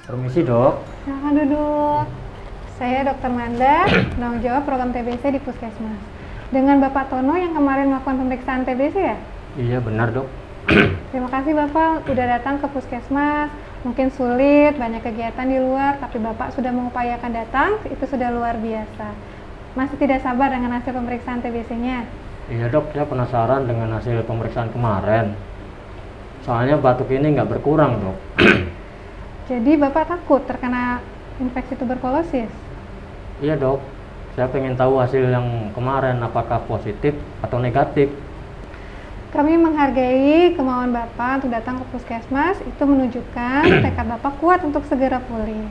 Permisi dok. Silakan duduk. Saya Dr. Manda, penanggung jawab program TBC di Puskesmas. Dengan Bapak Tono yang kemarin melakukan pemeriksaan TBC ya? Iya benar dok. Terima kasih Bapak udah datang ke Puskesmas. Mungkin sulit, banyak kegiatan di luar, tapi Bapak sudah mengupayakan datang, itu sudah luar biasa. Masih tidak sabar dengan hasil pemeriksaan TBC-nya? Iya dok, saya penasaran dengan hasil pemeriksaan kemarin. Soalnya batuk ini nggak berkurang dok. Jadi Bapak takut terkena infeksi tuberkulosis? Iya dok, saya pengen tahu hasil yang kemarin apakah positif atau negatif. Kami menghargai kemauan Bapak untuk datang ke Puskesmas, itu menunjukkan tekad Bapak kuat untuk segera pulih.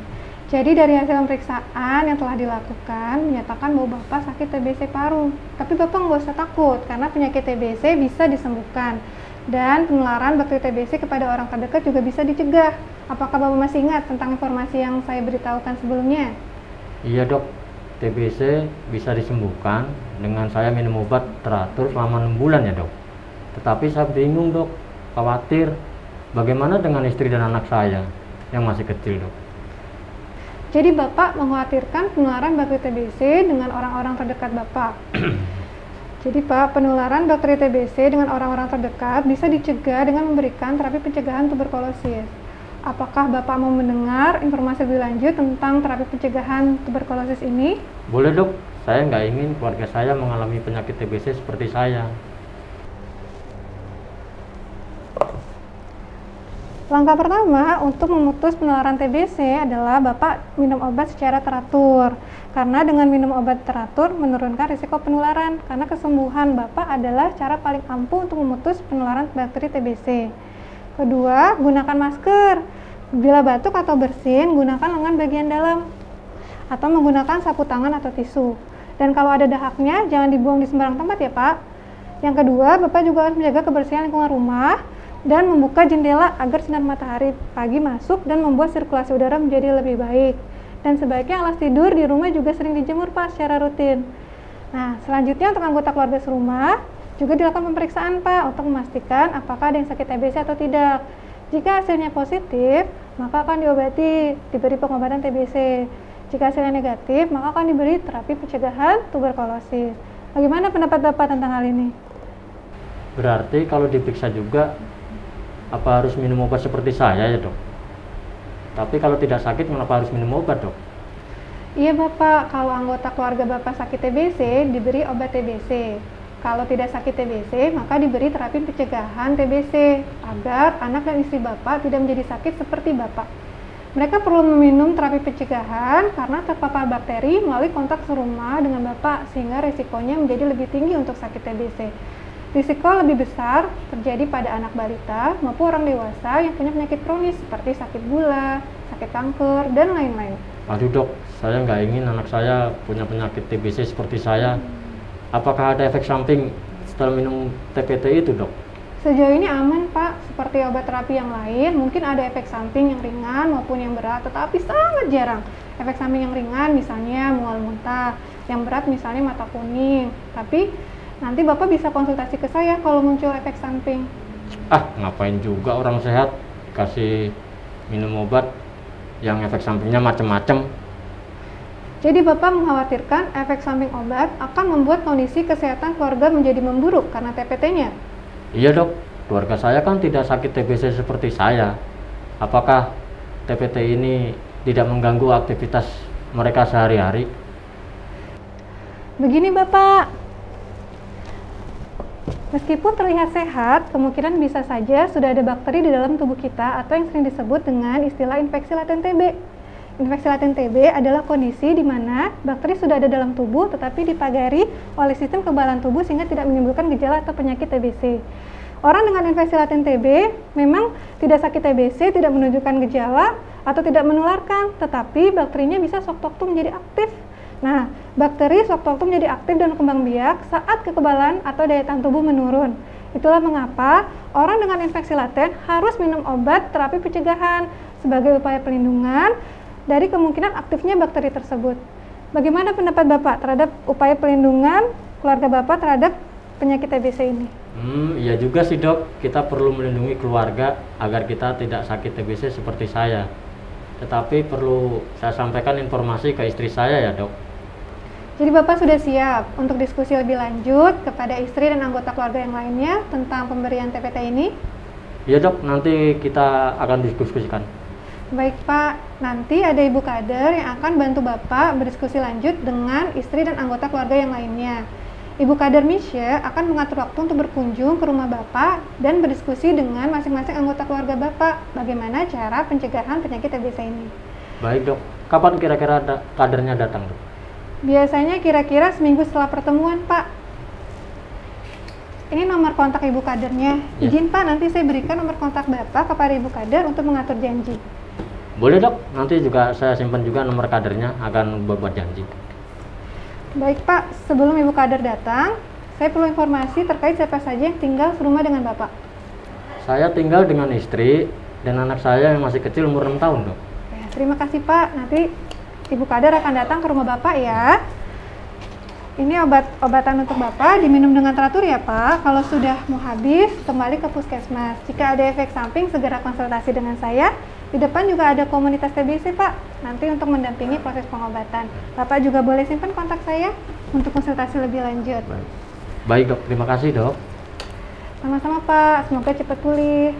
Jadi dari hasil pemeriksaan yang telah dilakukan, menyatakan bahwa Bapak sakit TBC paru. Tapi Bapak nggak usah takut, karena penyakit TBC bisa disembuhkan. Dan penularan bakteri TBC kepada orang terdekat juga bisa dicegah. Apakah Bapak masih ingat tentang informasi yang saya beritahukan sebelumnya? Iya dok, TBC bisa disembuhkan dengan saya minum obat teratur selama 6 bulan ya dok. Tetapi saya bingung dok, khawatir bagaimana dengan istri dan anak saya yang masih kecil dok. Jadi Bapak mengkhawatirkan penularan bakteri TBC dengan orang-orang terdekat Bapak. Jadi Pak, penularan bakteri TBC dengan orang-orang terdekat bisa dicegah dengan memberikan terapi pencegahan tuberkulosis. Apakah Bapak mau mendengar informasi lebih lanjut tentang terapi pencegahan tuberkulosis ini? Boleh dok, saya nggak ingin keluarga saya mengalami penyakit TBC seperti saya. Langkah pertama untuk memutus penularan TBC adalah Bapak minum obat secara teratur. Karena dengan minum obat teratur menurunkan risiko penularan, karena kesembuhan Bapak adalah cara paling ampuh untuk memutus penularan bakteri TBC. Kedua, gunakan masker. Bila batuk atau bersin, gunakan lengan bagian dalam atau menggunakan sapu tangan atau tisu. Dan kalau ada dahaknya, jangan dibuang di sembarang tempat ya Pak. Yang kedua, Bapak juga harus menjaga kebersihan lingkungan rumah dan membuka jendela agar sinar matahari pagi masuk dan membuat sirkulasi udara menjadi lebih baik. Dan sebaiknya alas tidur di rumah juga sering dijemur Pak secara rutin. Nah, selanjutnya untuk anggota keluarga serumah juga dilakukan pemeriksaan Pak untuk memastikan apakah ada yang sakit TBC atau tidak. Jika hasilnya positif, maka akan diobati, diberi pengobatan TBC. Jika hasilnya negatif, maka akan diberi terapi pencegahan tuberkulosis. Bagaimana pendapat Bapak tentang hal ini? Berarti kalau diperiksa juga, apa harus minum obat seperti saya ya dok? Tapi kalau tidak sakit, kenapa harus minum obat dok? Iya Bapak, kalau anggota keluarga Bapak sakit TBC, diberi obat TBC. Kalau tidak sakit TBC, maka diberi terapi pencegahan TBC, agar anak dan istri Bapak tidak menjadi sakit seperti Bapak. Mereka perlu meminum terapi pencegahan karena terpapar bakteri melalui kontak serumah dengan Bapak, sehingga risikonya menjadi lebih tinggi untuk sakit TBC. Risiko lebih besar terjadi pada anak balita maupun orang dewasa yang punya penyakit kronis seperti sakit gula, sakit kanker, dan lain-lain. Aduh dok, saya nggak ingin anak saya punya penyakit TBC seperti saya. Apakah ada efek samping setelah minum TPT itu dok? Sejauh ini aman Pak, seperti obat terapi yang lain, mungkin ada efek samping yang ringan maupun yang berat, tetapi sangat jarang. Efek samping yang ringan misalnya mual muntah, yang berat misalnya mata kuning, tapi nanti Bapak bisa konsultasi ke saya kalau muncul efek samping. Ah, ngapain juga orang sehat kasih minum obat yang efek sampingnya macam-macam. Jadi Bapak mengkhawatirkan efek samping obat akan membuat kondisi kesehatan keluarga menjadi memburuk karena TPT-nya? Iya dok, keluarga saya kan tidak sakit TBC seperti saya. Apakah TPT ini tidak mengganggu aktivitas mereka sehari-hari? Begini Bapak, meskipun terlihat sehat, kemungkinan bisa saja sudah ada bakteri di dalam tubuh kita atau yang sering disebut dengan istilah infeksi laten TB. Infeksi laten TB adalah kondisi di mana bakteri sudah ada dalam tubuh tetapi dipagari oleh sistem kekebalan tubuh sehingga tidak menimbulkan gejala atau penyakit TBC. Orang dengan infeksi laten TB memang tidak sakit TBC, tidak menunjukkan gejala atau tidak menularkan, tetapi bakterinya bisa sewaktu-waktu menjadi aktif. Nah, bakteri sewaktu-waktu menjadi aktif dan kembang biak saat kekebalan atau daya tahan tubuh menurun. Itulah mengapa orang dengan infeksi laten harus minum obat terapi pencegahan sebagai upaya pelindungan dari kemungkinan aktifnya bakteri tersebut. Bagaimana pendapat Bapak terhadap upaya pelindungan keluarga Bapak terhadap penyakit TBC ini? Iya juga sih dok, kita perlu melindungi keluarga agar kita tidak sakit TBC seperti saya. tetapi perlu saya sampaikan informasi ke istri saya ya, Dok. Jadi Bapak sudah siap untuk diskusi lebih lanjut kepada istri dan anggota keluarga yang lainnya tentang pemberian TPT ini? Iya, Dok, nanti kita akan diskusikan. Baik Pak, nanti ada Ibu Kader yang akan bantu Bapak berdiskusi lanjut dengan istri dan anggota keluarga yang lainnya. Ibu Kader Misye akan mengatur waktu untuk berkunjung ke rumah Bapak dan berdiskusi dengan masing-masing anggota keluarga Bapak bagaimana cara pencegahan penyakit TBC ini. Baik, Dok. Kapan kira-kira kadernya datang, Dok? Biasanya kira-kira seminggu setelah pertemuan, Pak. Ini nomor kontak Ibu Kadernya. Ya. Izin Pak, nanti saya berikan nomor kontak Bapak kepada Ibu Kader untuk mengatur janji. Boleh, Dok. Nanti juga saya simpan juga nomor kadernya, akan buat janji. Baik Pak, sebelum Ibu Kader datang, saya perlu informasi terkait siapa saja yang tinggal serumah dengan Bapak. Saya tinggal dengan istri dan anak saya yang masih kecil umur 6 tahun, Dok. Ya, terima kasih Pak. Nanti Ibu Kader akan datang ke rumah Bapak ya. Ini obat-obatan untuk Bapak diminum dengan teratur ya Pak. Kalau sudah mau habis, kembali ke puskesmas. Jika ada efek samping, segera konsultasi dengan saya. Di depan juga ada komunitas TBC Pak, nanti untuk mendampingi proses pengobatan. Bapak juga boleh simpan kontak saya untuk konsultasi lebih lanjut. Baik, Dok. Terima kasih, Dok. Sama-sama Pak, semoga cepat pulih.